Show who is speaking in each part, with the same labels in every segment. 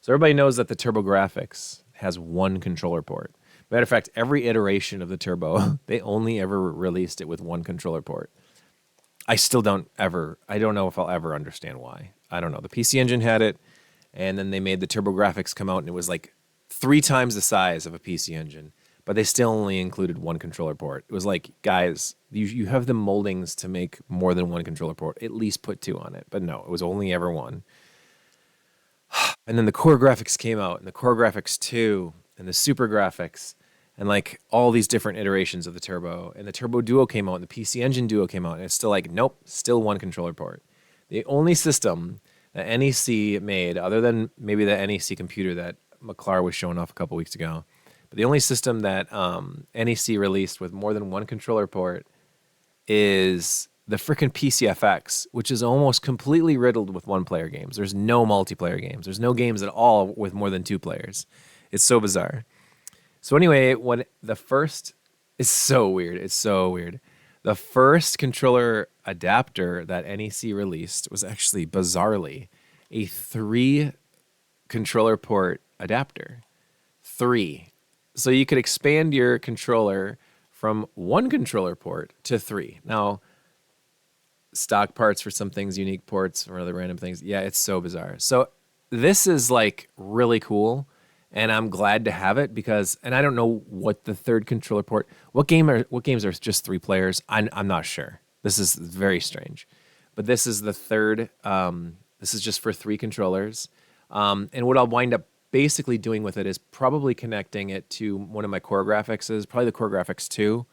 Speaker 1: So everybody knows that the Turbografx has one controller port. Matter of fact, every iteration of the Turbo, they only ever released it with one controller port. I don't know if I'll ever understand why. I don't know. The PC Engine had it, and then they made the Turbografx come out, and it was like 3 times the size of a PC Engine, but they still only included one controller port. It was like, guys, you have the moldings to make more than one controller port. At least put 2 on it. But no, it was only ever one. And then the Core Graphics came out, and the Core Graphics 2, and the Super Graphics, and like all these different iterations of the Turbo. And the Turbo Duo came out, and the PC Engine Duo came out, and it's still like, nope, still one controller port. The only system that NEC made, other than maybe the NEC computer that McClar was showing off a couple weeks ago, but the only system that NEC released with more than one controller port is the frickin' PCFX, which is almost completely riddled with one-player games. There's no multiplayer games. There's no games at all with more than 2 players. It's so bizarre. So anyway, when the first... It's so weird. It's so weird. The first controller adapter that NEC released was actually, bizarrely, a 3 controller port adapter. 3. So you could expand your controller from 1 controller port to 3. Now, stock parts for some things, unique ports for other random things. Yeah, it's so bizarre. So this is like really cool, and I'm glad to have it because, and I don't know what the 3rd controller port, what games are just 3 players? I'm not sure. This is very strange, but this is the 3rd. This is just for 3 controllers, and what I'll wind up basically doing with it is probably connecting it to one of my Core Graphics, probably the Core Graphics 2.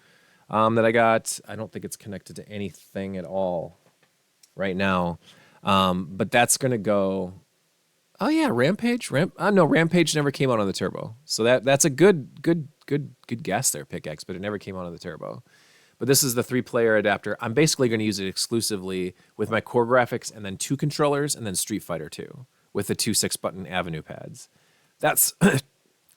Speaker 1: That I got. I don't think it's connected to anything at all right now. But that's going to go... Oh, yeah, Rampage? No, Rampage never came out on the Turbo. So that's a good guess there, Pickaxe, but it never came out on the Turbo. But this is the 3-player adapter. I'm basically going to use it exclusively with my Core Graphics and then 2 controllers and then Street Fighter 2 with the 2 6-button Avenue pads. That's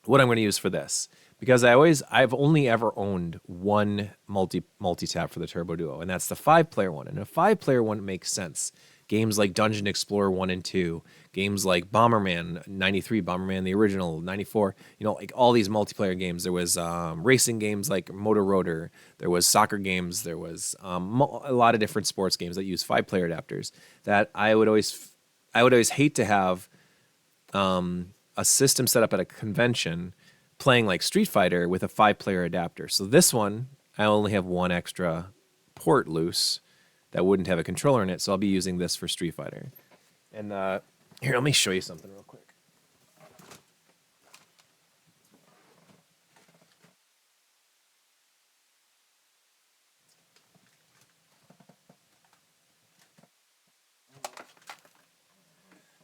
Speaker 1: what I'm going to use for this. Because I've only ever owned one multi-tap for the Turbo Duo, and that's the 5-player one. And a 5-player one makes sense. Games like Dungeon Explorer 1 and 2, games like Bomberman 93, Bomberman the original 94, like all these multiplayer games. There was racing games like Motor Rotor, there was soccer games, there was a lot of different sports games that use 5-player adapters that I would always hate to have a system set up at a convention playing like Street Fighter with a 5-player adapter. So this one, I only have 1 extra port loose that wouldn't have a controller in it, so I'll be using this for Street Fighter. And here, let me show you something real quick.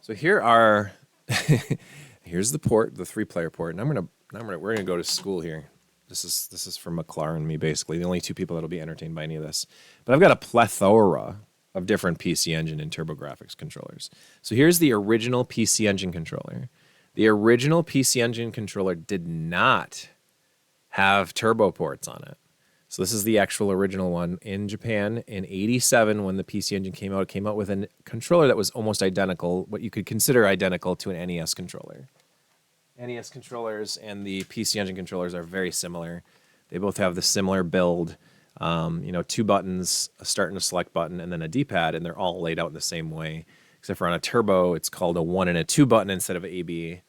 Speaker 1: So here are, here's the port, the 3-player port, and we're gonna go to school here. This is for McClar and me, basically, the only 2 people that'll be entertained by any of this. But I've got a plethora of different PC Engine and Turbografx controllers. So here's the original PC Engine controller. The original PC Engine controller did not have turbo ports on it. So this is the actual original one in Japan in '87 when the PC Engine came out. It came out with a controller that was almost identical, what you could consider identical to an NES controller. NES controllers and the PC Engine controllers are very similar. They both have the similar build, 2 buttons, a start and a select button, and then a D-pad, and they're all laid out in the same way. Except for on a Turbo, it's called a 1 and a 2 button instead of AB,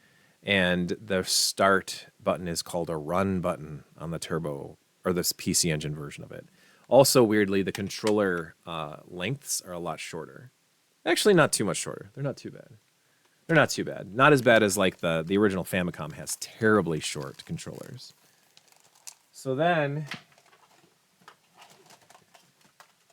Speaker 1: and the start button is called a run button on the Turbo, or this PC Engine version of it. Also, weirdly, the controller lengths are a lot shorter. Actually, not too much shorter. They're not too bad. They're not too bad. Not as bad as like the original Famicom has terribly short controllers. So then,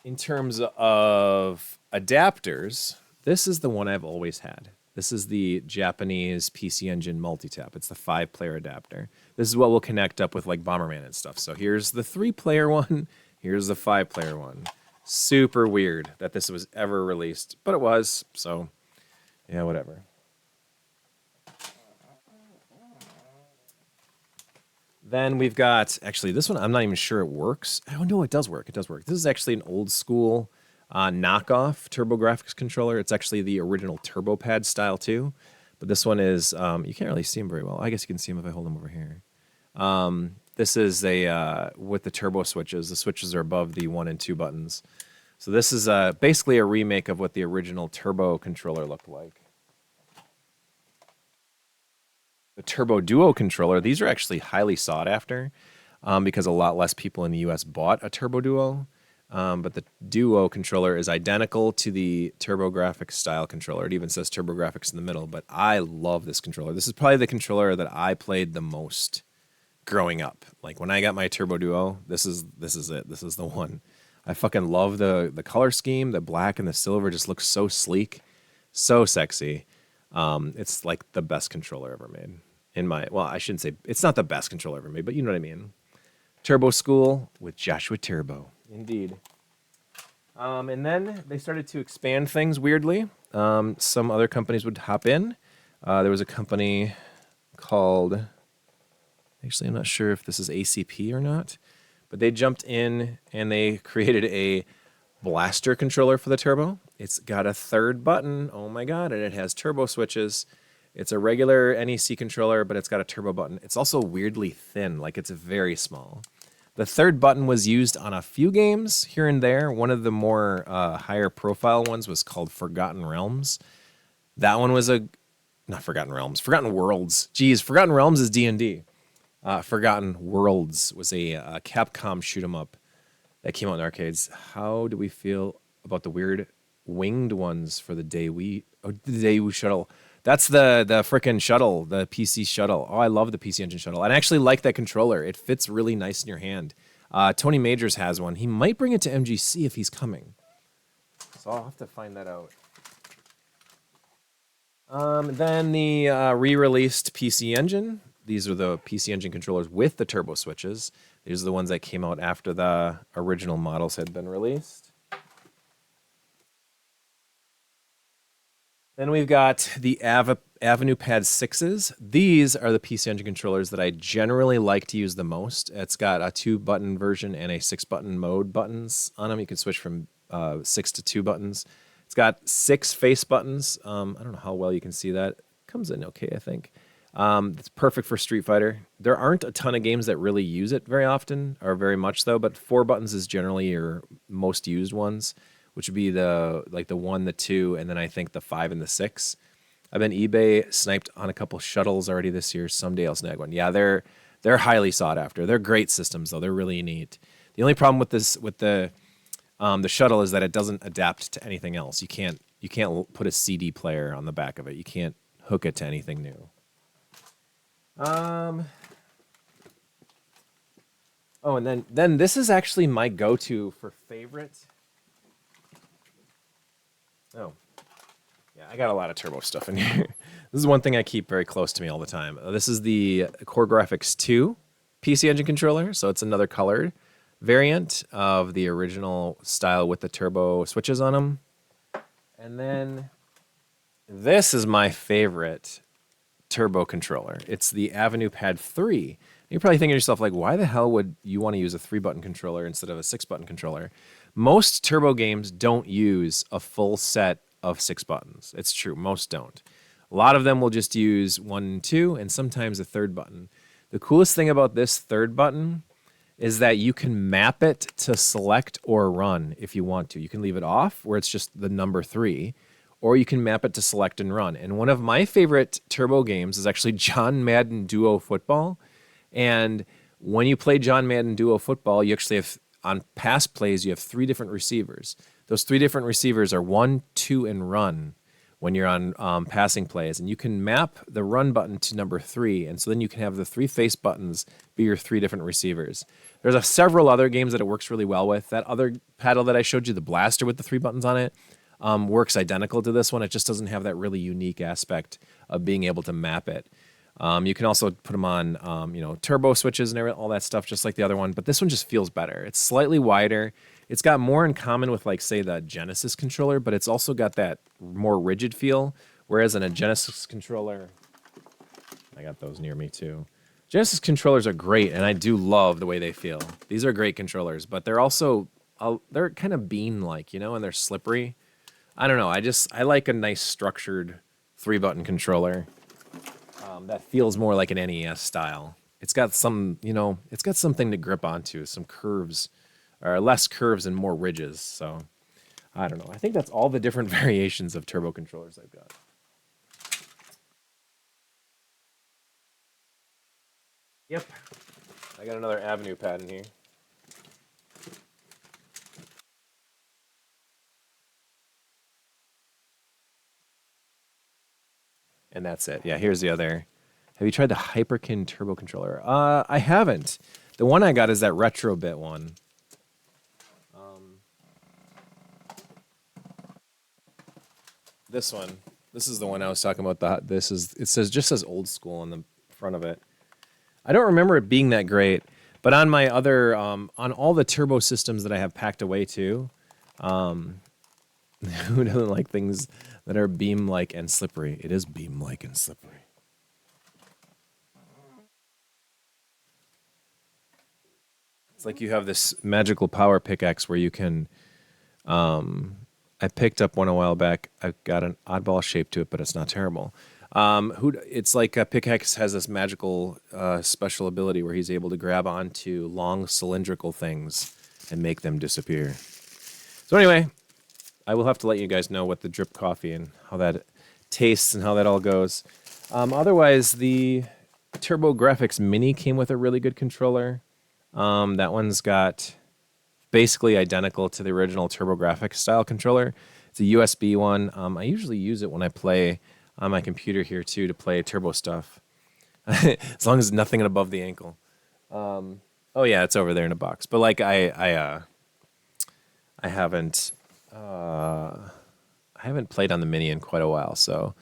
Speaker 1: in terms of adapters, this is the one I've always had. This is the Japanese PC Engine multi-tap. It's the 5-player adapter. This is what will connect up with like Bomberman and stuff. So here's the 3-player one. Here's the 5-player one. Super weird that this was ever released, but it was. So yeah, whatever. Then we've got, actually, this one, I'm not even sure it works. Oh, no, it does work. It does work. This is actually an old school knockoff Turbografx controller. It's actually the original TurboPad style, too. But this one is, you can't really see them very well. I guess you can see them if I hold them over here. This is a, with the turbo switches. The switches are above the 1 and 2 buttons. So this is basically a remake of what the original turbo controller looked like. The Turbo Duo controller, these are actually highly sought after because a lot less people in the US bought a Turbo Duo. But the Duo controller is identical to the Turbografx style controller. It even says Turbografx in the middle, but I love this controller. This is probably the controller that I played the most growing up. Like when I got my Turbo Duo, this is it. This is the one. I fucking love the color scheme. The black and the silver just looks so sleek, so sexy. It's like the best controller ever made. Well, I shouldn't say it's not the best controller ever made, but you know what I mean. Turbo School with Joshua Turbo. Indeed. And then they started to expand things weirdly. Some other companies would hop in. There was a company called, actually, I'm not sure if this is ACP or not, but they jumped in and they created a blaster controller for the Turbo. It's got a 3rd button. Oh my God. And it has turbo switches. It's a regular NEC controller, but it's got a turbo button. It's also weirdly thin, like it's very small. The 3rd button was used on a few games here and there. One of the more higher profile ones was called Forgotten Realms. That one was not Forgotten Realms, Forgotten Worlds. Geez, Forgotten Realms is D&D. Forgotten Worlds was a Capcom shoot 'em up that came out in arcades. How do we feel about the weird winged ones for the Daewoo shuttle? That's the frickin' shuttle, the PC shuttle. Oh, I love the PC Engine shuttle. I actually like that controller. It fits really nice in your hand. Tony Majors has one. He might bring it to MGC if he's coming. So I'll have to find that out. Then the re-released PC Engine. These are the PC Engine controllers with the turbo switches. These are the ones that came out after the original models had been released. Then we've got the Avenue Pad 6s. These are the PC Engine controllers that I generally like to use the most. It's got a 2-button version and a 6-button mode buttons on them. You can switch from 6 to 2 buttons. It's got 6 face buttons. I don't know how well you can see that. Comes in okay, I think. It's perfect for Street Fighter. There aren't a ton of games that really use it very often, or very much though, but 4 buttons is generally your most used ones, which would be the 1, the 2, and then I think the 5 and the 6. I've been eBay sniped on a couple shuttles already this year. Someday I'll snag one. Yeah, they're highly sought after. They're great systems though. They're really neat. The only problem with the shuttle is that it doesn't adapt to anything else. You can't put a CD player on the back of it. You can't hook it to anything new. Oh, and then this is actually my go-to for favorite. Oh, yeah, I got a lot of turbo stuff in here. This is one thing I keep very close to me all the time. This is the Turbografx 2 PC Engine controller, so it's another colored variant of the original style with the turbo switches on them. And then this is my favorite turbo controller. It's the Avenue Pad 3. You're probably thinking to yourself, like, why the hell would you want to use a 3-button controller instead of a 6-button controller? Most turbo games don't use a full set of 6 buttons. It's true, most don't. A lot of them will just use 1 and 2, and sometimes a 3rd button. The coolest thing about this 3rd button is that you can map it to select or run if you want to. You can leave it off, where it's just the number 3, or you can map it to select and run. And one of my favorite turbo games is actually John Madden Duo Football. And when you play John Madden Duo Football, you actually have, on pass plays, you have 3 different receivers. Those 3 different receivers are 1, 2, and run when you're on passing plays. And you can map the run button to number 3. And so then you can have the 3 face buttons be your 3 different receivers. There's several other games that it works really well with. That other paddle that I showed you, the blaster with the 3 buttons on it, works identical to this one. It just doesn't have that really unique aspect of being able to map it. You can also put them on, turbo switches and all that stuff, just like the other one. But this one just feels better. It's slightly wider. It's got more in common with, like, say, the Genesis controller, but it's also got that more rigid feel. Whereas in a Genesis controller, I got those near me too. Genesis controllers are great, and I do love the way they feel. These are great controllers, but they're also, they're kind of bean-like, and they're slippery. I don't know. I like a nice structured 3-button controller that feels more like an NES style. It's got some, it's got something to grip onto, some curves, or less curves and more ridges. So I don't know. I think that's all the different variations of turbo controllers I've got. Yep. I got another Avenue pad in here. And that's it. Yeah, here's the other. Have you tried the Hyperkin turbo controller? I haven't. The one I got is that Retrobit one. This one. This is the one I was talking about. It just says old school on the front of it. I don't remember it being that great, but on my other, on all the turbo systems that I have packed away too, who doesn't like things that are beam-like and slippery? It is beam-like and slippery. It's like you have this magical power pickaxe where you can, I picked up one a while back. I've got an oddball shape to it, but it's not terrible. It's like a pickaxe has this magical special ability where he's able to grab onto long cylindrical things and make them disappear. So anyway, I will have to let you guys know what the drip coffee and how that tastes and how that all goes. Otherwise, the Turbografx Mini came with a really good controller. That one's got basically identical to the original Turbografx style controller. It's a USB one. I usually use it when I play on my computer here too to play turbo stuff, as long as nothing above the ankle. Oh yeah, it's over there in a box. But like I haven't played on the Mini in quite a while, so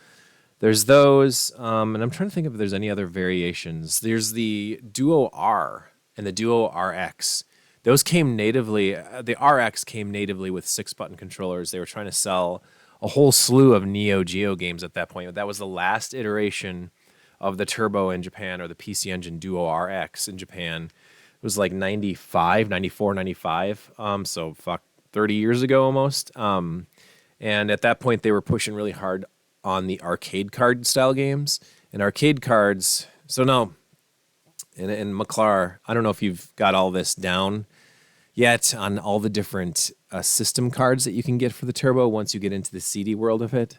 Speaker 1: there's those. And I'm trying to think if there's any other variations. There's the Duo R and the Duo RX. Those came natively. The RX came natively with 6-button controllers. They were trying to sell a whole slew of Neo Geo games at that point. That was the last iteration of the Turbo in Japan, or the PC Engine Duo RX in Japan. It was like 95, 94, 95. So 30 years ago almost. And at that point, they were pushing really hard on the arcade card style games. And arcade cards, so no, and McClar, I don't know if you've got all this down yet on all the different system cards that you can get for the Turbo once you get into the CD world of it.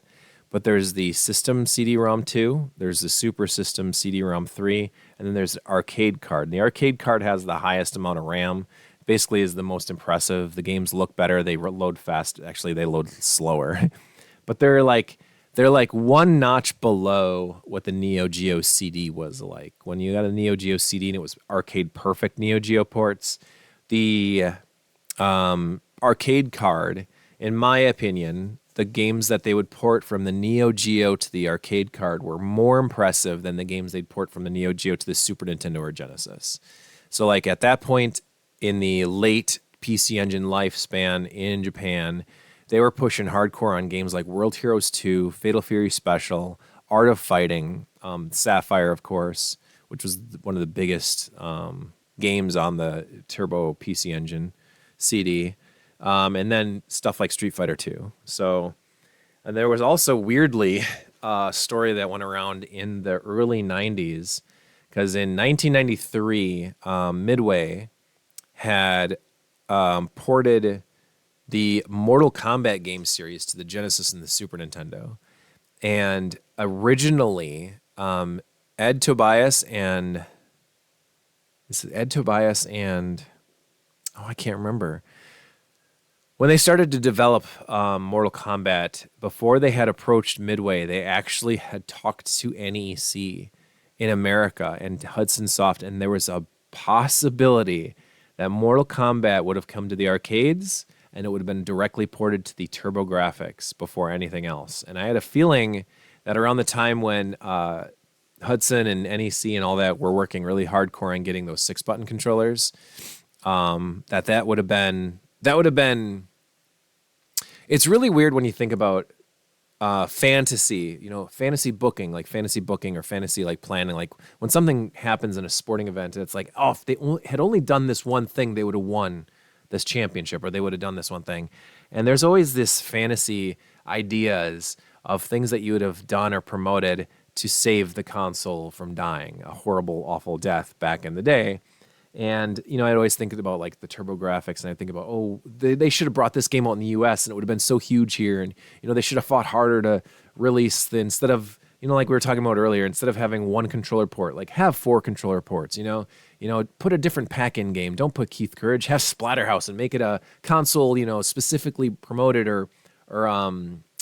Speaker 1: But there's the System CD-ROM 2, there's the Super System CD-ROM 3, and then there's the arcade card. And the arcade card has the highest amount of RAM, basically is the most impressive. The games look better, they load fast. Actually, they load slower. But they're like one notch below what the Neo Geo CD was like. When you got a Neo Geo CD and it was arcade perfect Neo Geo ports, the arcade card, in my opinion, the games that they would port from the Neo Geo to the arcade card were more impressive than the games they'd port from the Neo Geo to the Super Nintendo or Genesis. So like at that point in the late PC Engine lifespan in Japan, they were pushing hardcore on games like World Heroes 2, Fatal Fury Special, Art of Fighting, Sapphire, of course, which was one of the biggest games on the Turbo PC Engine CD, and then stuff like Street Fighter 2. So, and there was also weirdly a story that went around in the early 90s, because in 1993, Midway had ported the Mortal Kombat game series to the Genesis and the Super Nintendo. And originally, Ed Tobias and I can't remember. When they started to develop Mortal Kombat, before they had approached Midway, they actually had talked to NEC in America and Hudson Soft, and there was a possibility that Mortal Kombat would have come to the arcades and it would have been directly ported to the Turbografx before anything else. And I had a feeling that around the time when Hudson and NEC and all that were working really hardcore on getting those 6-button controllers, that would have been. It's really weird when you think about fantasy, fantasy booking or fantasy like planning. Like when something happens in a sporting event, it's like, oh, if they had only done this one thing, they would have won this championship, or they would have done this one thing. And there's always this fantasy ideas of things that you would have done or promoted to save the console from dying, a horrible, awful death back in the day. And, I'd always think about like the Turbografx, and I think about, oh, they should have brought this game out in the US and it would have been so huge here. And, they should have fought harder to release instead of, like we were talking about earlier, instead of having one controller port, like have 4 controller ports, put a different pack in game. Don't put Keith Courage, have Splatterhouse and make it a console, specifically promoted or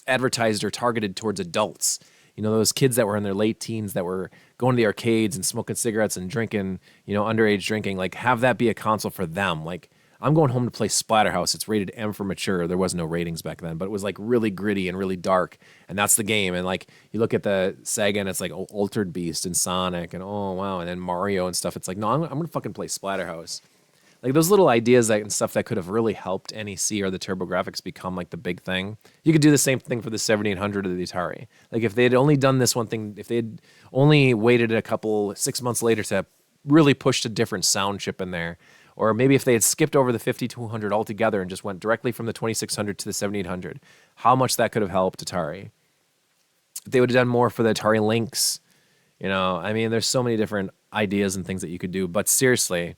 Speaker 1: advertised or targeted towards adults. Those kids that were in their late teens that were going to the arcades and smoking cigarettes and drinking, underage drinking, like have that be a console for them. Like I'm going home to play Splatterhouse. It's rated M for mature. There was no ratings back then, but it was like really gritty and really dark. And that's the game. And like you look at the Sega and it's like Altered Beast and Sonic and oh wow. And then Mario and stuff. It's like, no, I'm going to fucking play Splatterhouse. Like those little ideas and stuff that could have really helped NEC or the Turbografx become like the big thing. You could do the same thing for the 7800 or the Atari. Like if they had only done this one thing, if they had only waited 6 months later to really push a different sound chip in there, or maybe if they had skipped over the 5200 altogether and just went directly from the 2600 to the 7800, how much that could have helped Atari. If they would have done more for the Atari Lynx, there's so many different ideas and things that you could do. But seriously,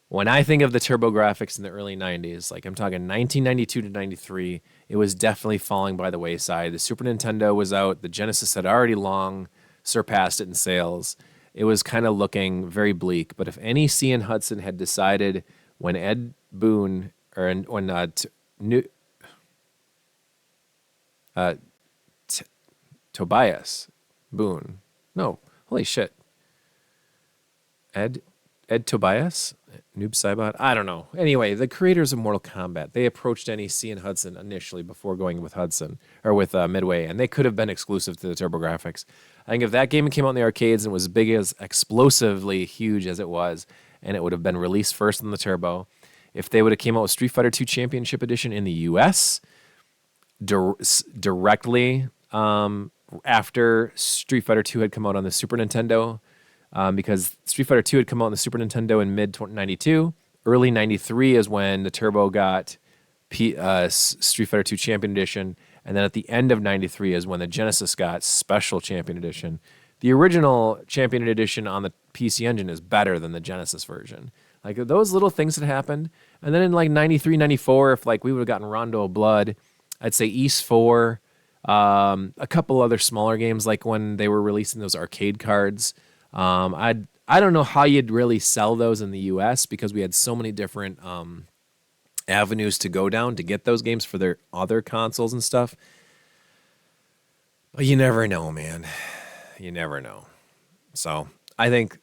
Speaker 1: when I think of the Turbografx in the early 90s, like I'm talking 1992 to 93, it was definitely falling by the wayside. The Super Nintendo was out. The Genesis had already long surpassed it in sales. It was kind of looking very bleak. But if NEC and Hudson had decided when Ed Boon, or when Tobias Boon, no, holy shit, Ed Tobias? Noob Saibot? I don't know. Anyway, the creators of Mortal Kombat, they approached NEC and Hudson initially before going with Hudson, or with Midway, and they could have been exclusive to the Turbografx. I think if that game came out in the arcades and was big as explosively huge as it was, and it would have been released first on the Turbo, if they would have came out with Street Fighter II Championship Edition in the US directly after Street Fighter II had come out on the Super Nintendo, because Street Fighter II had come out on the Super Nintendo in mid-92. Early 93 is when the Turbo got Street Fighter II Champion Edition. And then at the end of 93 is when the Genesis got Special Champion Edition. The original Champion Edition on the PC Engine is better than the Genesis version. Like those little things had happened. And then in like 93, 94, if like we would have gotten Rondo of Blood, I'd say East 4, a couple other smaller games like when they were releasing those arcade cards. I don't know how you'd really sell those in the US because we had so many different avenues to go down to get those games for their other consoles and stuff. But you never know, man. You never know. So I think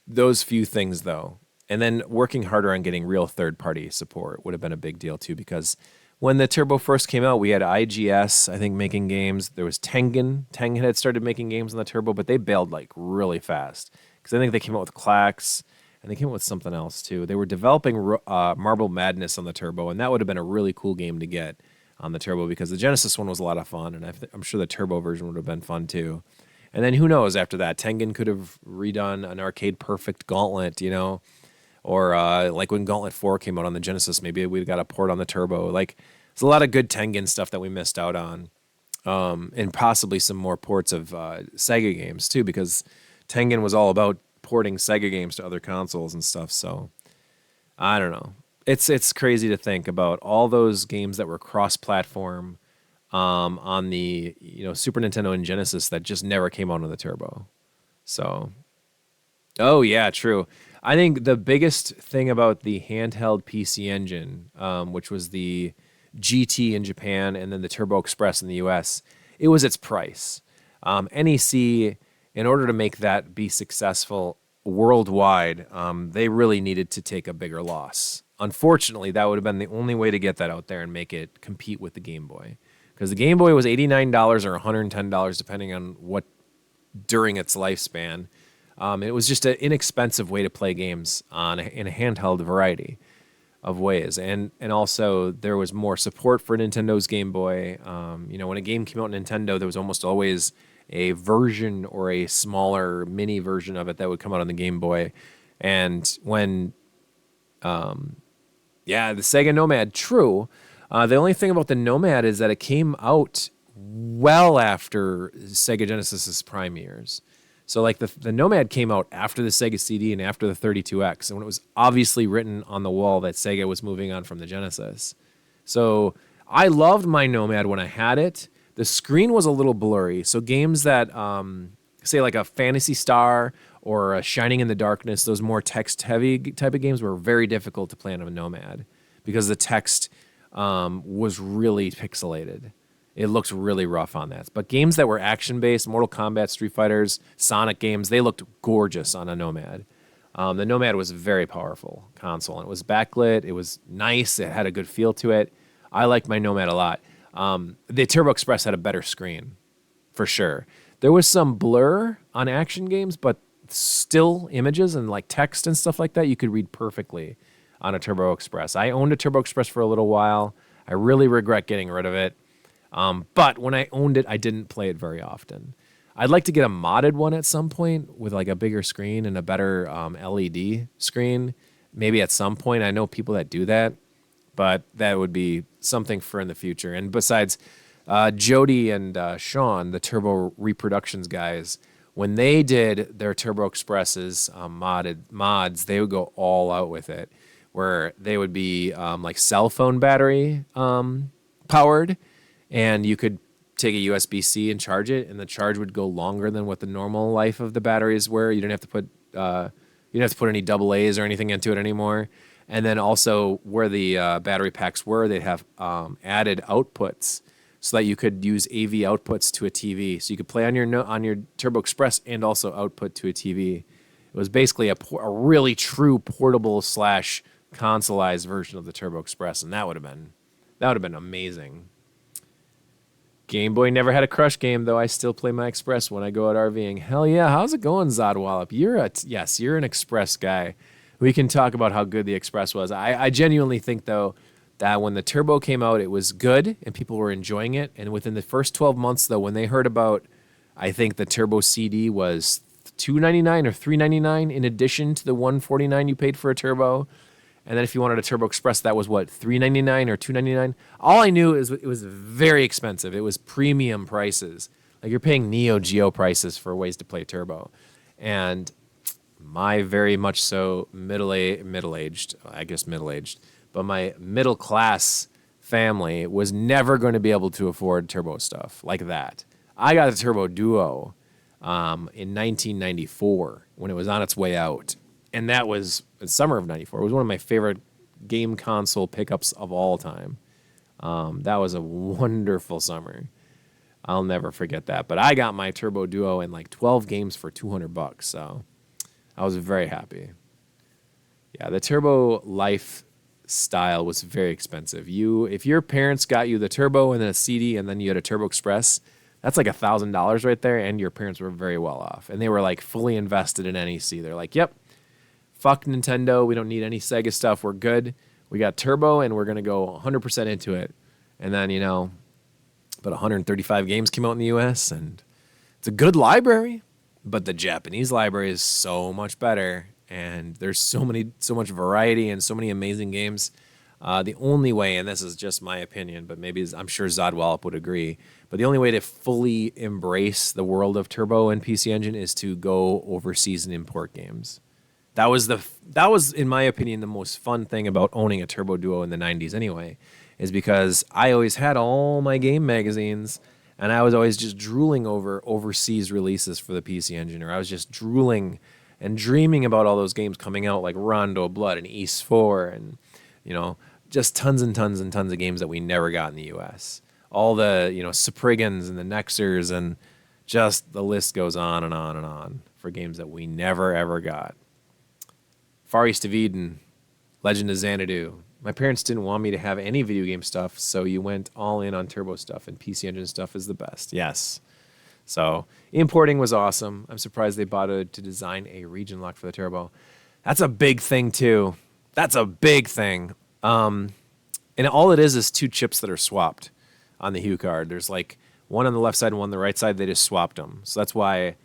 Speaker 1: those few things, though, and then working harder on getting real third-party support would have been a big deal, too, because when the Turbo first came out, we had IGS, I think, making games. There was Tengen. Tengen had started making games on the Turbo, but they bailed like really fast because I think they came out with Clax, and they came out with something else too. They were developing Marble Madness on the Turbo, and that would have been a really cool game to get on the Turbo because the Genesis one was a lot of fun, and I'm sure the Turbo version would have been fun too. And then who knows after that, Tengen could have redone an arcade perfect Gauntlet, or like when Gauntlet 4 came out on the Genesis, maybe we got a port on the Turbo. Like, there's a lot of good Tengen stuff that we missed out on, and possibly some more ports of Sega games too, because Tengen was all about porting Sega games to other consoles and stuff. So I don't know. It's crazy to think about all those games that were cross-platform on the Super Nintendo and Genesis that just never came out on the Turbo. So, oh yeah, true. I think the biggest thing about the handheld PC Engine, which was the GT in Japan and then the Turbo Express in the US, it was its price. NEC, in order to make that be successful worldwide, they really needed to take a bigger loss. Unfortunately, that would have been the only way to get that out there and make it compete with the Game Boy. Because the Game Boy was $89 or $110, depending on what during its lifespan. It was just an inexpensive way to play games in a handheld variety of ways. And also, there was more support for Nintendo's Game Boy. When a game came out on Nintendo, there was almost always a version or a smaller mini version of it that would come out on the Game Boy. And when, the Sega Nomad, true. The only thing about the Nomad is that it came out well after Sega Genesis's prime years. So like the Nomad came out after the Sega CD and after the 32X, and when it was obviously written on the wall that Sega was moving on from the Genesis. So I loved my Nomad when I had it. The screen was a little blurry, so games that say like a Phantasy Star or a Shining in the Darkness, those more text-heavy type of games were very difficult to play on a Nomad because the text was really pixelated. It looks really rough on that. But games that were action-based, Mortal Kombat, Street Fighters, Sonic games, they looked gorgeous on a Nomad. The Nomad was a very powerful console. And it was backlit. It was nice. It had a good feel to it. I liked my Nomad a lot. The Turbo Express had a better screen, for sure. There was some blur on action games, but still images and like text and stuff like that, you could read perfectly on a Turbo Express. I owned a Turbo Express for a little while. I really regret getting rid of it. But when I owned it, I didn't play it very often. I'd like to get a modded one at some point with like a bigger screen and a better LED screen. Maybe at some point. I know people that do that, but that would be something for in the future. And besides, Jody and Sean, the Turbo Reproductions guys, when they did their Turbo Expresses mods, they would go all out with it, where they would be like cell phone battery powered, and you could take a USB-C and charge it, and the charge would go longer than what the normal life of the batteries were. You didn't have to put any double A's or anything into it anymore. And then also where the battery packs were, they'd have added outputs so that you could use AV outputs to a TV. So you could play on your Turbo Express and also output to a TV. It was basically a really true portable / consoleized version of the Turbo Express, and that would have been amazing. Game Boy never had a Crush game, though. I still play my Express when I go out RVing. Hell yeah. How's it going, Zodwallop? You're an Express guy. We can talk about how good the Express was. I genuinely think, though, that when the Turbo came out, it was good and people were enjoying it. And within the first 12 months, though, when they heard about, I think the Turbo CD was $2.99 or $3.99 in addition to the $149 you paid for a Turbo. And then if you wanted a Turbo Express, that was what, $3.99 or $2.99? All I knew is it was very expensive. It was premium prices. Like you're paying Neo Geo prices for ways to play Turbo. And my very much so middle-aged, but my middle-class family was never going to be able to afford Turbo stuff like that. I got a Turbo Duo in 1994 when it was on its way out. And that was the summer of 94. It was one of my favorite game console pickups of all time. That was a wonderful summer. I'll never forget that. But I got my Turbo Duo in like 12 games for $200, so I was very happy. Yeah, the Turbo lifestyle was very expensive. If your parents got you the Turbo and then a CD and then you had a Turbo Express, that's like $1,000 right there, and your parents were very well off. And they were like fully invested in NEC. They're like, yep, fuck Nintendo. We don't need any Sega stuff. We're good. We got Turbo, and we're going to go 100% into it. And then, about 135 games came out in the U.S., and it's a good library, but the Japanese library is so much better, and there's so much variety and so many amazing games. The only way, and this is just my opinion, but maybe I'm sure Zodwallop would agree, but the only way to fully embrace the world of Turbo and PC Engine is to go overseas and import games. That was, in my opinion, the most fun thing about owning a Turbo Duo in the 90s anyway, is because I always had all my game magazines, and I was always just drooling over overseas releases for the PC Engine, or I was just drooling and dreaming about all those games coming out, like Rondo Blood and East 4, and, just tons and tons and tons of games that we never got in the U.S. All the, Sprigans and the Nexers, and just the list goes on and on and on for games that we never, ever got. Far East of Eden, Legend of Xanadu. My parents didn't want me to have any video game stuff, so you went all in on Turbo stuff, and PC Engine stuff is the best. Yes. So importing was awesome. I'm surprised they bothered to design a region lock for the Turbo. That's a big thing, too. That's a big thing. And all it is two chips that are swapped on the Hue card. There's like one on the left side and one on the right side. They just swapped them. So that's why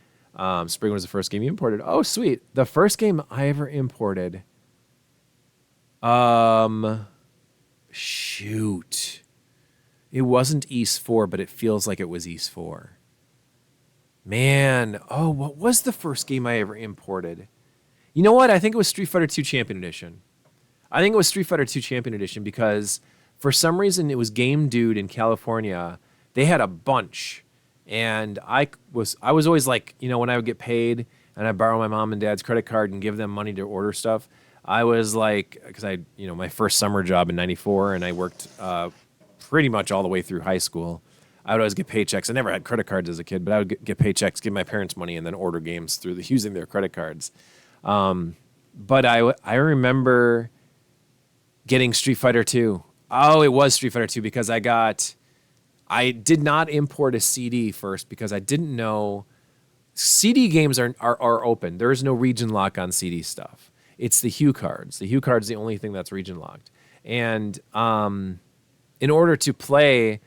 Speaker 1: Spring was the first game you imported. Oh, sweet. The first game I ever imported. Shoot. It wasn't East 4, but it feels like it was East 4. Man, oh, what was the first game I ever imported? You know what? I think it was Street Fighter 2 Champion Edition. I think it was Street Fighter 2 Champion Edition because for some reason it was Game Dude in California. They had a bunch. And I was always like, when I would get paid and I borrow my mom and dad's credit card and give them money to order stuff, I was like, because my first summer job in '94 and I worked pretty much all the way through high school. I would always get paychecks. I never had credit cards as a kid, but I would get paychecks, give my parents money, and then order games through using their credit cards. But I remember getting Street Fighter 2. Oh, it was Street Fighter 2 because I did not import a CD first because I didn't know CD games are open. There is no region lock on CD stuff. It's the Hue cards. The Hue card's the only thing that's region locked. And in order to play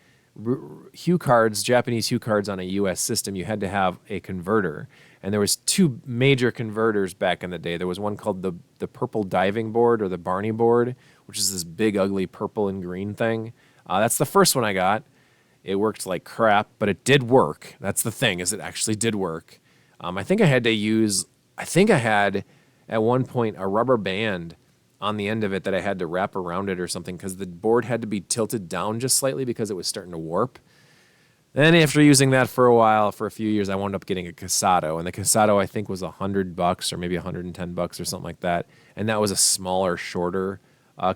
Speaker 1: Hue cards, Japanese Hue cards on a US system, you had to have a converter. And there was two major converters back in the day. There was one called the purple diving board or the Barney board, which is this big, ugly purple and green thing. That's the first one I got. It worked like crap, but it did work. That's the thing, is it actually did work. I think I had at one point a rubber band on the end of it that I had to wrap around it or something because the board had to be tilted down just slightly because it was starting to warp. Then after using that for a while, for a few years, I wound up getting a Casado. And the Casado, I think, was $100 or maybe $110 or something like that. And that was a smaller, shorter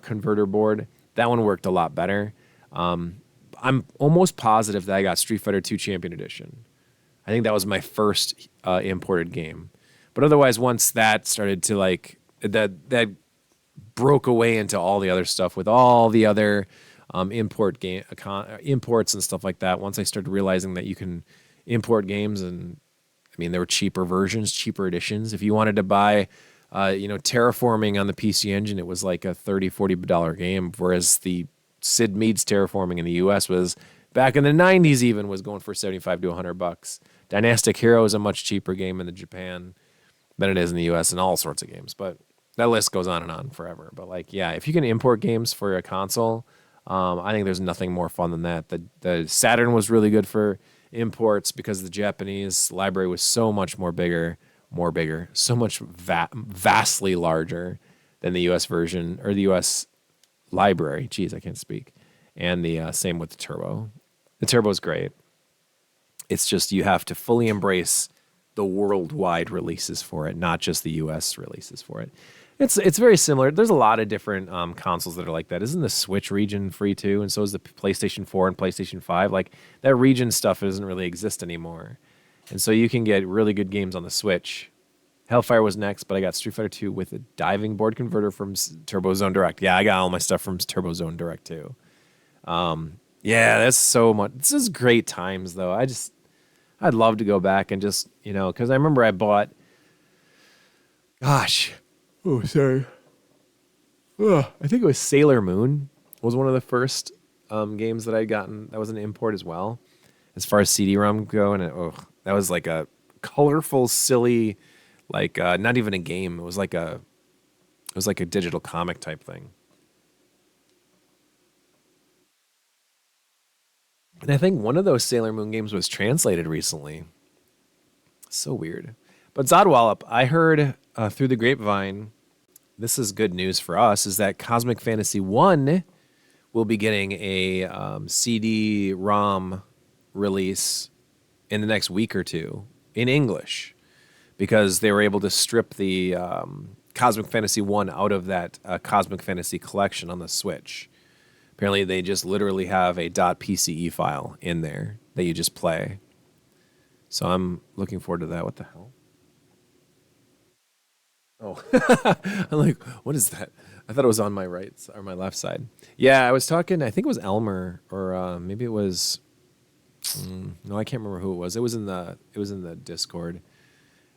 Speaker 1: converter board. That one worked a lot better. I'm almost positive that I got Street Fighter 2 Champion Edition. I think that was my first imported game. But otherwise, once that started to that broke away into all the other stuff with all the other imports and stuff like that. Once I started realizing that you can import games, and I mean there were cheaper versions, cheaper editions. If you wanted to buy, Terraforming on the PC Engine, it was like a $30-$40 game, whereas the Sid Mead's Terraforming in the U.S. was back in the '90s even was going for $75 to $100. Dynastic Hero is a much cheaper game in Japan than it is in the U.S. and all sorts of games, but that list goes on and on forever. But if you can import games for a console, I think there's nothing more fun than that. The Saturn was really good for imports because the Japanese library was so much bigger, so much vastly larger than the U.S. version or the U.S. library. Jeez, I can't speak. And the same with the Turbo. The Turbo's great. It's just you have to fully embrace the worldwide releases for it, not just the U.S. releases for it. It's very similar. There's a lot of different consoles that are like that. Isn't the Switch region free too? And so is the PlayStation 4 and PlayStation 5. Like that region stuff doesn't really exist anymore. And so you can get really good games on the Switch. Hellfire was next, but I got Street Fighter 2 with a diving board converter from Turbo Zone Direct. Yeah, I got all my stuff from Turbo Zone Direct too. Yeah, that's so much. This is great times though. I'd love to go back and just, because I remember I bought, sorry. I think it was Sailor Moon was one of the first games that I'd gotten. That was an import as well, as far as CD-ROM go. And that was like a colorful, silly, not even a game. It was like a digital comic type thing. And I think one of those Sailor Moon games was translated recently. So weird. But Zodwallop, I heard through the grapevine, this is good news for us, is that Cosmic Fantasy 1 will be getting a CD-ROM release in the next week or two in English because they were able to strip the Cosmic Fantasy 1 out of that Cosmic Fantasy collection on the Switch. Apparently, they just literally have a .pce file in there that you just play. So I'm looking forward to that. What the hell? Oh, I'm like, what is that? I thought it was on my right or my left side. Yeah, I was talking. I think it was Elmer, or maybe it was. No, I can't remember who it was. It was in the Discord,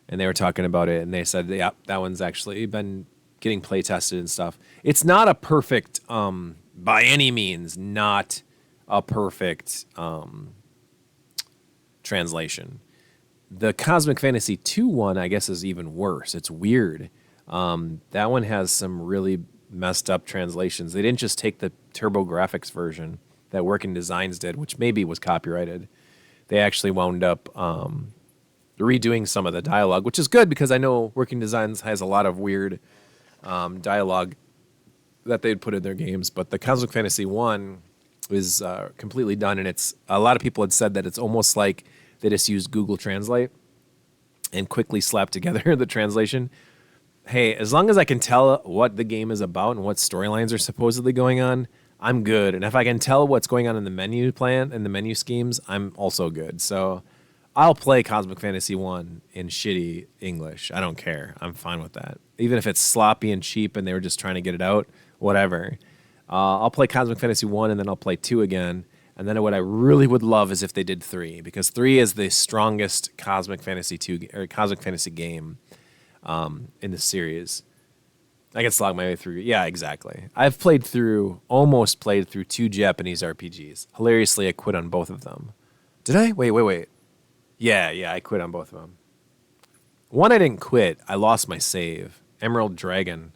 Speaker 1: and they were talking about it, and they said, "Yeah, that one's actually been getting play tested and stuff." It's not a perfect, by any means, not a perfect translation. The Cosmic Fantasy 2 one, I guess, is even worse. It's weird. That one has some really messed up translations. They didn't just take the Turbografx version that Working Designs did, which maybe was copyrighted. They actually wound up redoing some of the dialogue, which is good because I know Working Designs has a lot of weird dialogue that they'd put in their games. But the Cosmic Fantasy 1 is completely done, and it's a lot of people had said that it's almost like they just used Google Translate and quickly slapped together the translation. Hey, as long as I can tell what the game is about and what storylines are supposedly going on, I'm good. And if I can tell what's going on in the menu plan and the menu schemes, I'm also good. So I'll play Cosmic Fantasy 1 in shitty English. I don't care. I'm fine with that. Even if it's sloppy and cheap and they were just trying to get it out, whatever. I'll play Cosmic Fantasy 1 and then I'll play 2 again. And then what I really would love is if they did 3, because 3 is the strongest Cosmic Fantasy 2 or Cosmic Fantasy game in the series. I can slog my way through. Yeah, exactly. I've almost played through 2 Japanese RPGs. Hilariously, I quit on both of them. Did I? Wait. Yeah, I quit on both of them. One I didn't quit. I lost my save. Emerald Dragon.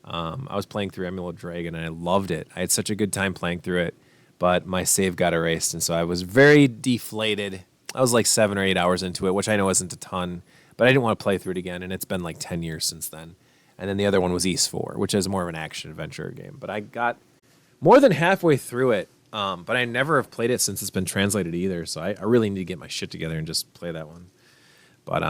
Speaker 1: I was playing through Emerald Dragon and I loved it. I had such a good time playing through it, but my save got erased, and so I was very deflated. I was like 7 or 8 hours into it, which I know isn't a ton, but I didn't want to play through it again, and it's been like 10 years since then. And then the other one was East 4, which is more of an action-adventure game. But I got more than halfway through it, but I never have played it since it's been translated either, so I really need to get my shit together and just play that one. But